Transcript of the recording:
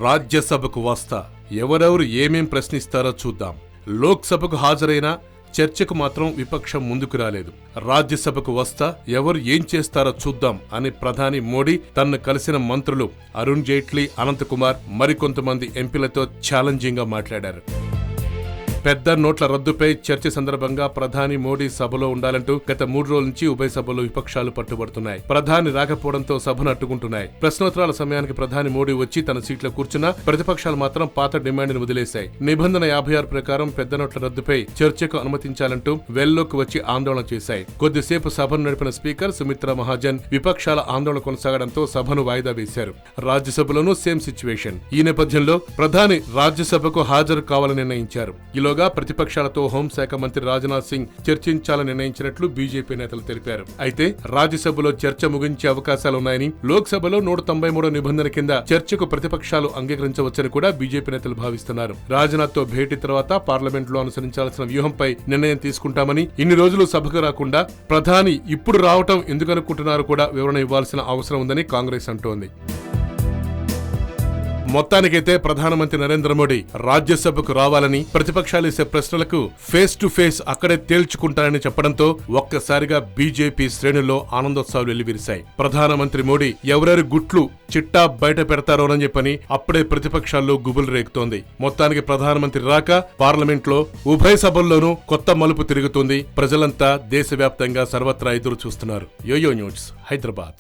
రాజ్యసభకు వస్తా ఎవరెవరు ఏమేం ప్రశ్నిస్తారో చూద్దాం. లోక్సభకు హాజరైన చర్చకు మాత్రం విపక్షం ముందుకు రాలేదు. రాజ్యసభకు వస్తా ఎవరు ఏం చేస్తారో చూద్దాం అని ప్రధాని మోడీ తనను కలిసిన మంత్రులు అరుణ్ జైట్లీ, అనంతకుమార్ మరికొంతమంది ఎంపీలతో ఛాలెంజింగ్ గా మాట్లాడారు. పెద్ద నోట్ల రద్దుపై చర్చ సందర్భంగా ప్రధాని మోడీ సభలో ఉండాలంటూ గత 3 రోజుల నుంచి ఉభయ సభలో విపక్షాలు పట్టుబడుతున్నాయి. ప్రధాని రాకపోవడంతో సభను అడ్డుకుంటున్నాయి. ప్రశ్నోత్తరాల సమయానికి ప్రధాని మోడీ వచ్చి తన సీట్లో కూర్చున్నా ప్రతిపక్షాలు మాత్రం పాత డిమాండ్ను వదిలేశాయి. నిబంధన 56 ప్రకారం పెద్ద నోట్ల రద్దుపై చర్చకు అనుమతించాలంటూ వెల్లోకి వచ్చి ఆందోళన చేశాయి. కొద్దిసేపు సభను నడిపిన స్పీకర్ సుమిత్రా మహాజన్ విపక్షాల ఆందోళన కొనసాగడంతో సభను వాయిదా వేశారు. రాజ్యసభలోనూ సేమ్ సిచ్యువేషన్. ఈ నేపథ్యంలో ప్రధాని రాజ్యసభకు హాజరు కావాలని నిర్ణయించారు. ప్రతిపక్షాలతో హోంశాఖ మంత్రి రాజ్నాథ్ సింగ్ చర్చించాలని నిర్ణయించినట్లు బీజేపీ నేతలు తెలిపారు. అయితే రాజ్యసభలో చర్చ ముగించే అవకాశాలున్నాయని, లోక్సభలో 193 నిబంధన కింద చర్చకు ప్రతిపక్షాలు అంగీకరించవచ్చని కూడా బీజేపీ నేతలు భావిస్తున్నారు. రాజ్నాథ్ తో భేటీ తర్వాత పార్లమెంట్ లో అనుసరించాల్సిన వ్యూహంపై నిర్ణయం తీసుకుంటామని, ఇన్ని రోజులు సభకు రాకుండా ప్రధాని ఇప్పుడు రావటం ఎందుకనుకుంటున్నారు కూడా వివరణ ఇవ్వాల్సిన అవసరం ఉందని కాంగ్రెస్ అంటోంది. మొత్తానికైతే ప్రధానమంత్రి నరేంద్ర మోడీ రాజ్యసభకు రావాలని, ప్రతిపక్షాలేసే ప్రశ్నలకు ఫేస్ టు ఫేస్ అక్కడే తేల్చుకుంటారని చెప్పడంతో ఒక్కసారిగా బీజేపీ శ్రేణుల్లో ఆనందోత్సవాలు వెల్లివిరిశాయి. ప్రధానమంత్రి మోడీ ఎవరెవరి గుట్లు చిట్టా బయట పెడతారోనని చెప్పని అప్పుడే ప్రతిపక్షాల్లో గుబులు రేగుతోంది. మొత్తానికి ప్రధానమంత్రి రాక పార్లమెంట్ లో ఉభయ సభల్లోనూ కొత్త మలుపు తిరుగుతుంది. ప్రజలంతా దేశవ్యాప్తంగా సర్వత్రా ఎదురు చూస్తున్నారు. Yoyo news, Hyderabad.